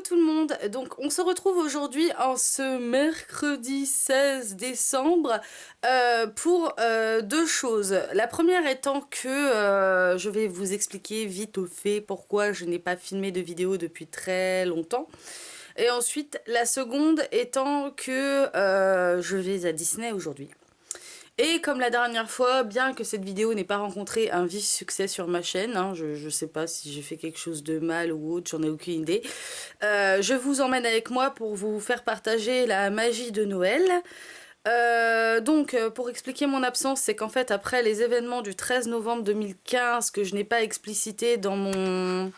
tout le monde, donc on se retrouve aujourd'hui en ce mercredi 16 décembre pour deux choses. La première étant que je vais vous expliquer vite au fait pourquoi je n'ai pas filmé de vidéo depuis très longtemps. Et ensuite la seconde étant que je vais à Disney aujourd'hui. Et comme la dernière fois, bien que cette vidéo n'ait pas rencontré un vif succès sur ma chaîne, hein, je sais pas si j'ai fait quelque chose de mal ou autre, j'en ai aucune idée, je vous emmène avec moi pour vous faire partager la magie de Noël. Pour expliquer mon absence, c'est qu'en fait, après les événements du 13 novembre 2015, que je n'ai pas explicité dans mon...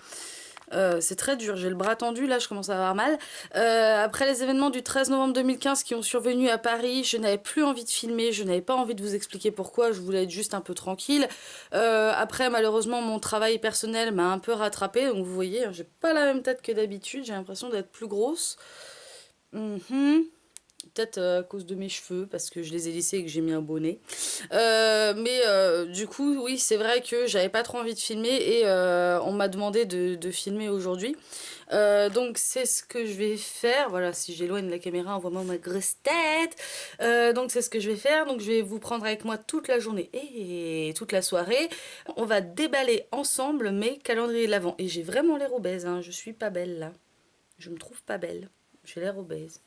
c'est très dur, j'ai le bras tendu, là je commence à avoir mal. Après les événements du 13 novembre 2015 qui ont survenu à Paris, je n'avais plus envie de filmer, je n'avais pas envie de vous expliquer pourquoi, je voulais être juste un peu tranquille. Après malheureusement mon travail personnel m'a un peu rattrapée, donc vous voyez, j'ai pas la même tête que d'habitude, j'ai l'impression d'être plus grosse. Peut-être à cause de mes cheveux, parce que je les ai lissés et que j'ai mis un bonnet. Du coup, oui, c'est vrai que j'avais pas trop envie de filmer et on m'a demandé de filmer aujourd'hui. Donc c'est ce que je vais faire. Voilà, si j'éloigne la caméra, on voit ma grosse tête. Donc c'est ce que je vais faire. Donc je vais vous prendre avec moi toute la journée et toute la soirée. On va déballer ensemble mes calendriers de l'Avent. Et j'ai vraiment l'air obèse, hein. Je suis pas belle là. Je me trouve pas belle. J'ai l'air obèse.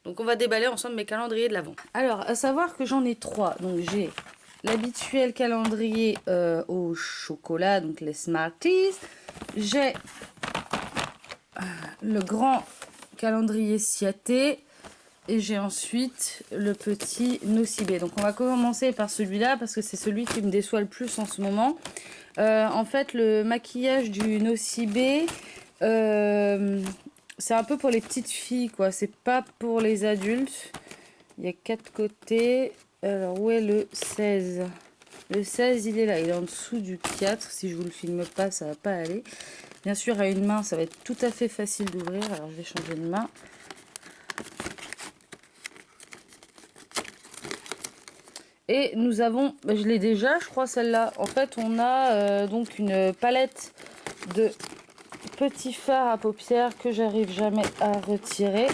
Donc on va déballer ensemble mes calendriers de l'Avent. Alors, à savoir que j'en ai trois. Donc j'ai l'habituel calendrier au chocolat, donc les Smarties. J'ai le grand calendrier Ciaté. Et j'ai ensuite le petit Nocibé. Donc on va commencer par celui-là parce que c'est celui qui me déçoit le plus en ce moment. En fait, le maquillage du Nocibé... c'est un peu pour les petites filles, quoi. C'est pas pour les adultes. Il y a 4 côtés. Alors, où est le 16? Le 16, il est là. Il est en dessous du 4. Si je vous le filme pas, ça va pas aller. Bien sûr, à une main, ça va être tout à fait facile d'ouvrir. Alors, je vais changer de main. Et nous avons... je l'ai déjà, je crois, celle-là. En fait, on a donc une palette de... petit fard à paupières que j'arrive jamais à retirer.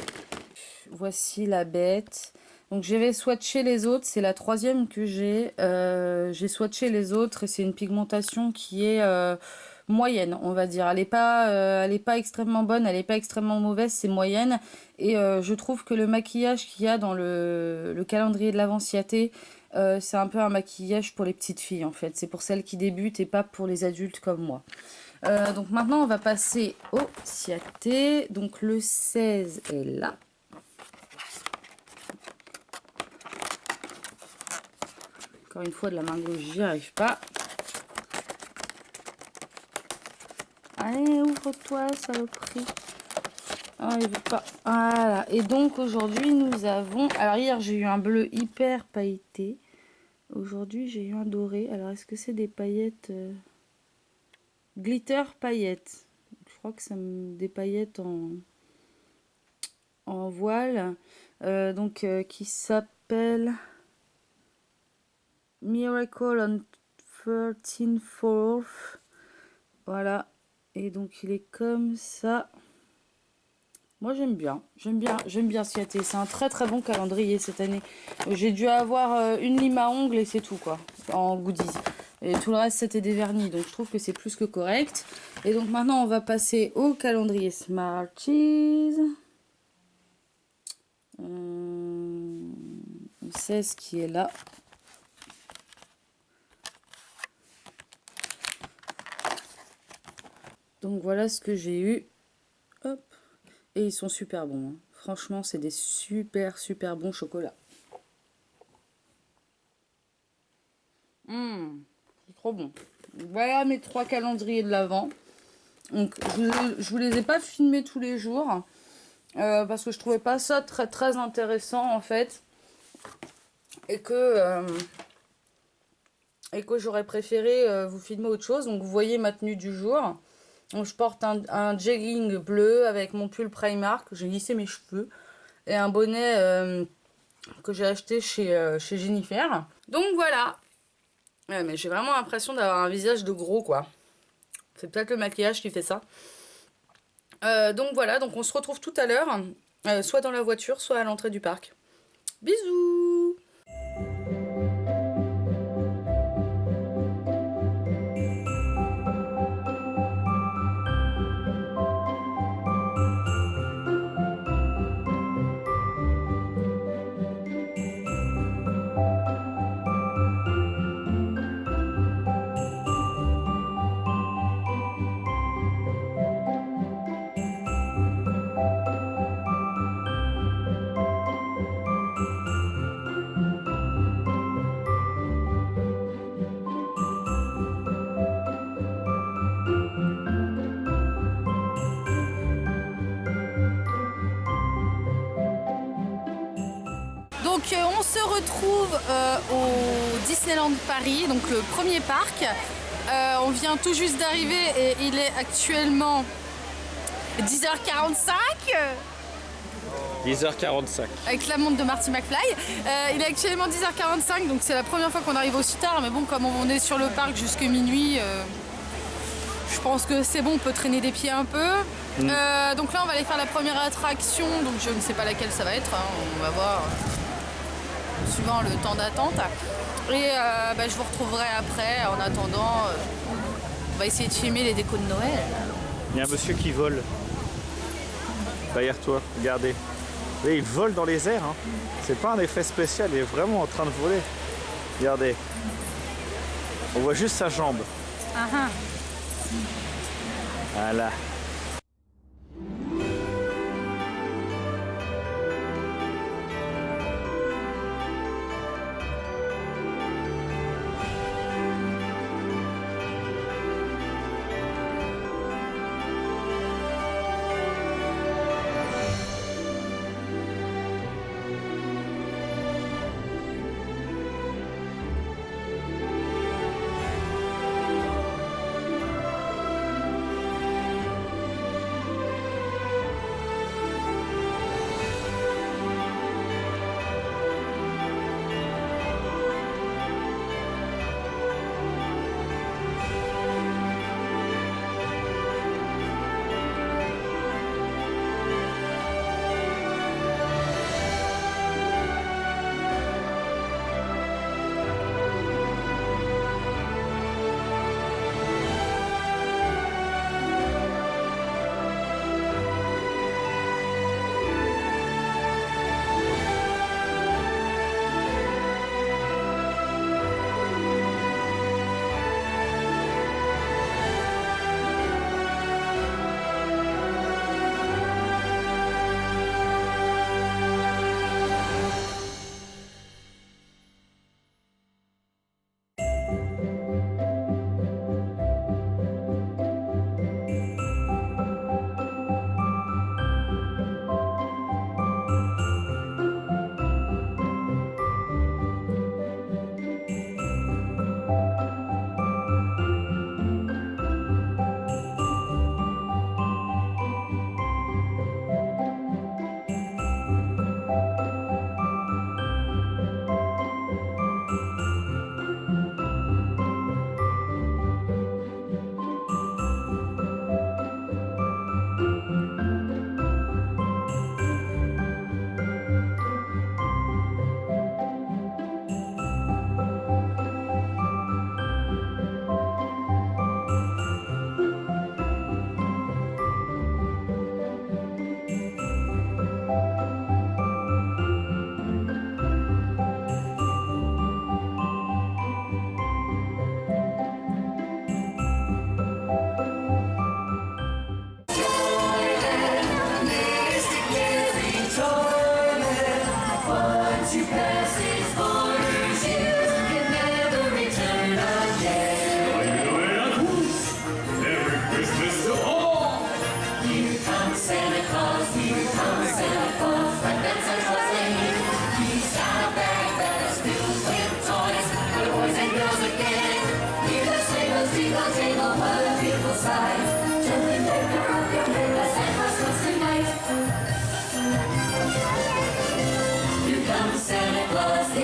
Voici la bête. Donc je vais swatcher les autres. C'est la troisième que j'ai. J'ai swatché les autres et c'est une pigmentation qui est moyenne, on va dire. Elle est pas extrêmement bonne, elle est pas extrêmement mauvaise, c'est moyenne. Et je trouve que le maquillage qu'il y a dans le calendrier de l'Avent Ciaté, c'est un peu un maquillage pour les petites filles en fait. C'est pour celles qui débutent et pas pour les adultes comme moi. Donc maintenant on va passer au Ciaté. Donc le 16 est là. Encore une fois de la main gauche, j'y arrive pas. Allez, ouvre-toi, saloperie. Ah, il veut pas. Voilà. Et donc aujourd'hui nous avons... Alors hier j'ai eu un bleu hyper pailleté. Aujourd'hui j'ai eu un doré. Alors est-ce que c'est des paillettes glitter paillettes? Je crois que c'est des paillettes en voile. Qui s'appelle Miracle on 13 4th. Voilà. Et donc il est comme ça. Moi j'aime bien Ciaté. C'est un très très bon calendrier cette année. J'ai dû avoir une lime à ongles et c'est tout quoi, en goodies. Et tout le reste c'était des vernis, donc je trouve que c'est plus que correct. Et donc maintenant on va passer au calendrier Smarties. 16 qui est là. Donc voilà ce que j'ai eu. Hop. Et ils sont super bons. Hein. Franchement, c'est des super bons chocolats. C'est trop bon. Voilà mes 3 calendriers de l'Avent. Donc je vous les ai pas filmés tous les jours. Parce que je trouvais pas ça très intéressant en fait. Et que j'aurais préféré vous filmer autre chose. Donc vous voyez ma tenue du jour. Donc, je porte un jegging bleu avec mon pull Primark. J'ai lissé mes cheveux. Et un bonnet que j'ai acheté chez Jennifer. Donc voilà. Ouais, mais j'ai vraiment l'impression d'avoir un visage de gros quoi. C'est peut-être le maquillage qui fait ça. Donc voilà, donc on se retrouve tout à l'heure, soit dans la voiture, soit à l'entrée du parc. Bisous! Donc on se retrouve au Disneyland Paris, donc le premier parc. On vient tout juste d'arriver et il est actuellement 10h45. 10h45. Avec la montre de Marty McFly. Il est actuellement 10h45, donc c'est la première fois qu'on arrive aussi tard. Mais bon, comme on est sur le parc jusque minuit, je pense que c'est bon, on peut traîner des pieds un peu. Donc là, on va aller faire la première attraction. Donc je ne sais pas laquelle ça va être. Hein. On va voir suivant le temps d'attente. Et je vous retrouverai après. En attendant, on va essayer de filmer les décos de Noël. Il y a un monsieur qui vole. Derrière toi, regardez. Et il vole dans les airs. Hein. C'est pas un effet spécial, il est vraiment en train de voler. Regardez. On voit juste sa jambe. Voilà. Santa Claus.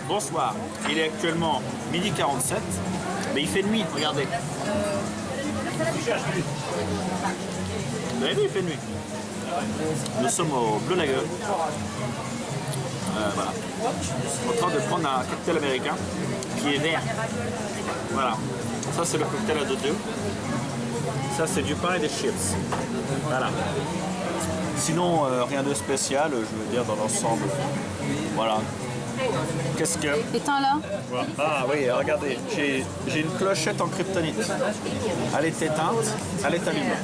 Bonsoir, il est actuellement 12h47, mais il fait nuit, regardez. Vous avez vu, il fait nuit. Nous sommes au Bleu Lagoon. Voilà. En train de prendre un cocktail américain qui est vert. Voilà. Ça c'est le cocktail à 2. Ça c'est du pain et des chips. Voilà. Sinon, rien de spécial, je veux dire, dans l'ensemble. Voilà. Qu'est-ce que... Éteins là. Ah oui, regardez, j'ai une clochette en kryptonite. Elle est éteinte, elle est allumée.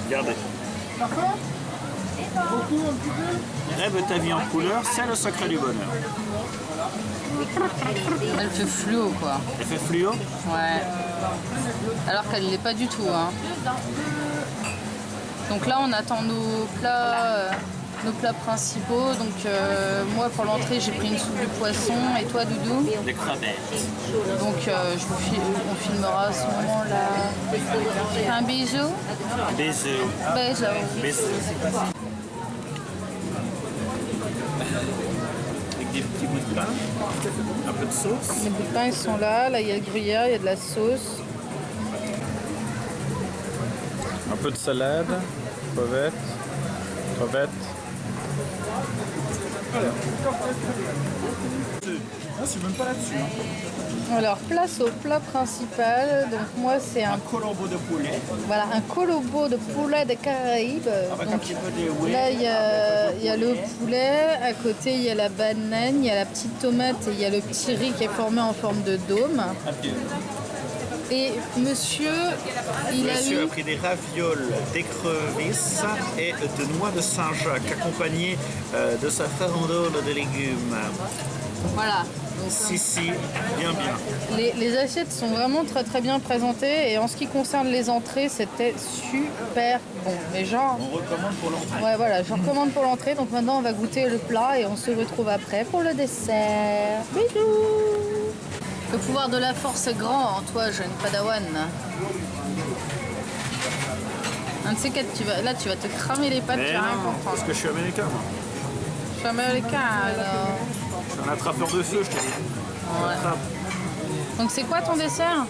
Regardez. Rêve ta vie en couleur, c'est le secret du bonheur. Elle fait fluo quoi. Elle fait fluo? Ouais. Alors qu'elle ne l'est pas du tout. Hein. Donc là on attend nos plats principaux. Donc moi pour l'entrée j'ai pris une soupe de poisson et toi Doudou? Des crevettes. Donc on filmera à ce moment-là. Un bisou? Bisous. Bisou. Bisous. Avec des petits bouts de pain, un peu de sauce. Les bouts de pain ils sont là, là il y a le gruyère, il y a de la sauce. Un peu de salade, crevettes. Ah, c'est même pas là-dessus. Alors place au plat principal. Donc moi c'est un colombo de poulet. voilà un colombo de poulet des Caraïbes. Avec donc, un petit peu de whey. là il y a le poulet, à côté il y a la banane, il y a la petite tomate et il y a le petit riz qui est formé en forme de dôme. Et monsieur, Monsieur a pris des ravioles d'écrevisses et de noix de Saint-Jacques, accompagnées de sa farandole de légumes. Voilà. Si, bien. Les assiettes sont vraiment très très bien présentées et en ce qui concerne les entrées, c'était super bon. Mais genre, On recommande pour l'entrée. ouais voilà, je recommande pour l'entrée. Donc maintenant on va goûter le plat et on se retrouve après pour le dessert. Bisous. Le pouvoir de la force est grand en toi, jeune padawan. Un de ces quatre, là tu vas te cramer les pattes, tu vas rien comprendre. Parce que je suis américain, moi. Je suis américain alors. Je suis un attrapeur de feu, je te dis. Ouais. Donc c'est quoi ton dessert?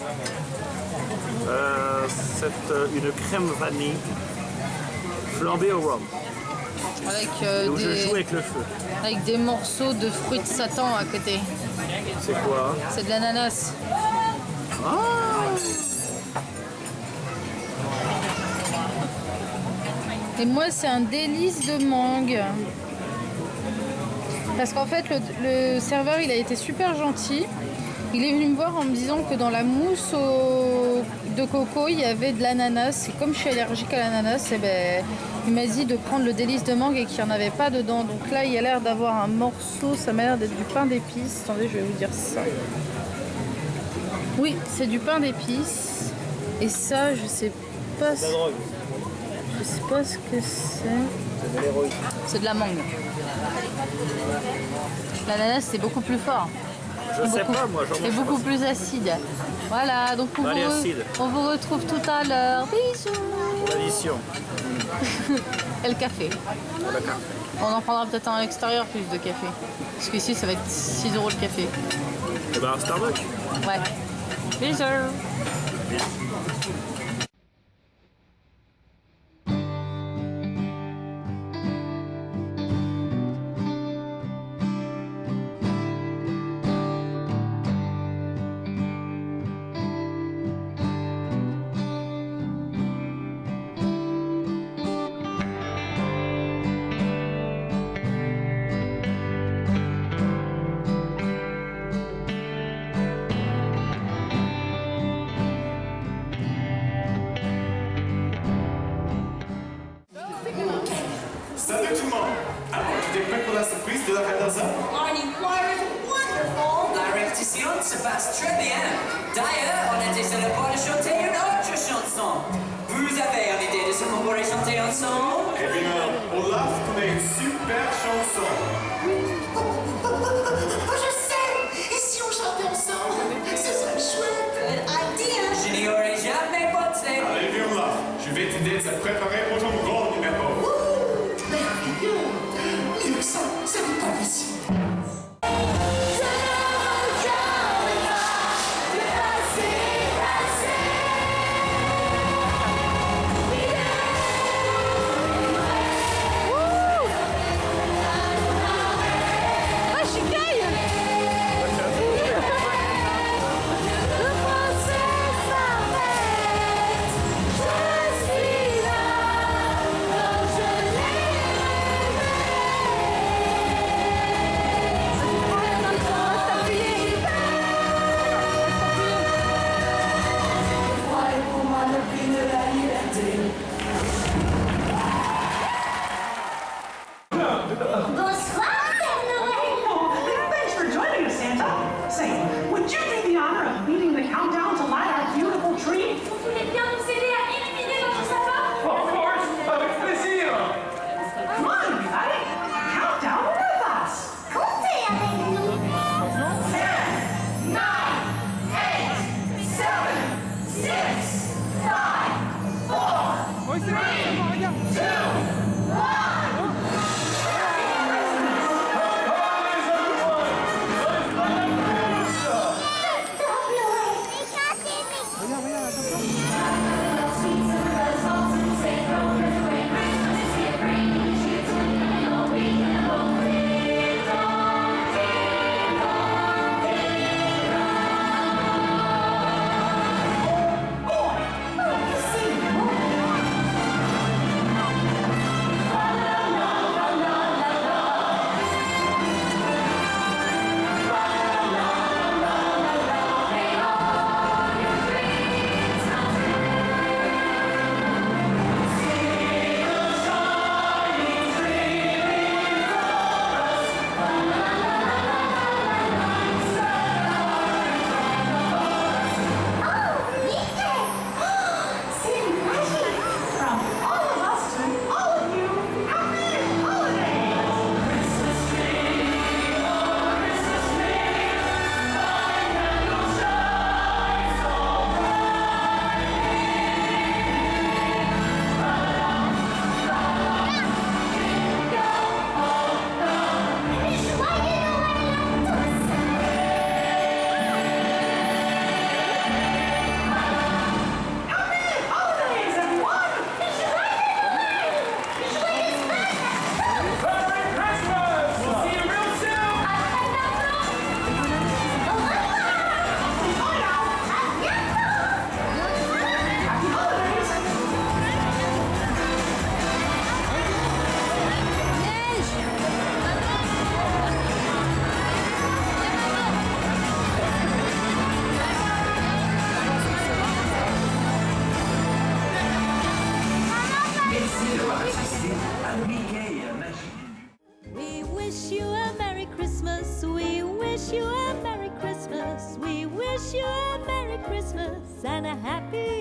C'est une crème vanille flambée au rhum. Avec, Où je joue avec le feu. avec des morceaux de fruits de Satan à côté. C'est quoi? C'est de l'ananas. Et moi c'est un délice de mangue. Parce qu'en fait le serveur il a été super gentil. Il est venu me voir en me disant que dans la mousse de coco il y avait de l'ananas. Et comme je suis allergique à l'ananas, eh ben, il m'a dit de prendre le délice de mangue et qu'il n'y en avait pas dedans. Donc là il y a l'air d'avoir un morceau, ça m'a l'air d'être du pain d'épices. Attendez, je vais vous dire ça. Oui, c'est du pain d'épices. Et ça, je sais pas. Je sais pas ce que c'est. C'est de la mangue. L'ananas c'est beaucoup plus fort. Je sais pas, moi, j'en Et mange beaucoup pas. plus acide. Voilà, donc on Allez, acide. vous retrouve tout à l'heure. Bisous. L'addition. Et le café. Le café. On en prendra peut-être un à l'extérieur plus de café. Parce qu'ici, ça va être 6 € le café. Et bah, Starbucks. Ouais. Bisous. Salut tout le monde! Alors, tu t'es prêt pour la surprise de la Cadence? On y croirait wonderful! La répétition se passe très bien. D'ailleurs, on a décidé de chanter une autre chanson. Vous avez une idée de ce qu'on pourrait chanter ensemble? Eh bien, Olaf connaît une super chanson. Je sais! Et si on chantait ensemble? Ce serait chouette! Good idea! Je n'y aurais jamais pensé. Allez, viens Olaf, je vais t'aider à te préparer pour ton grand numéro. Merveilleux! Mieux que ça, ça n'est pas possible. Bonsoir, Père Noël! Thanks for joining us, Santa. Say, would you do the honor of leading the countdown to light our beautiful tree? Vous voulez bien nous aider à illuminer notre sapin? Of course, avec plaisir! Come on, everybody. Countdown with us. Comptez avec nous! 10, 9, 8, 7, 6, 5, 4, 3, 2, 1. We wish you a Merry Christmas. We wish you a Merry Christmas. We wish you a Merry Christmas and a Happy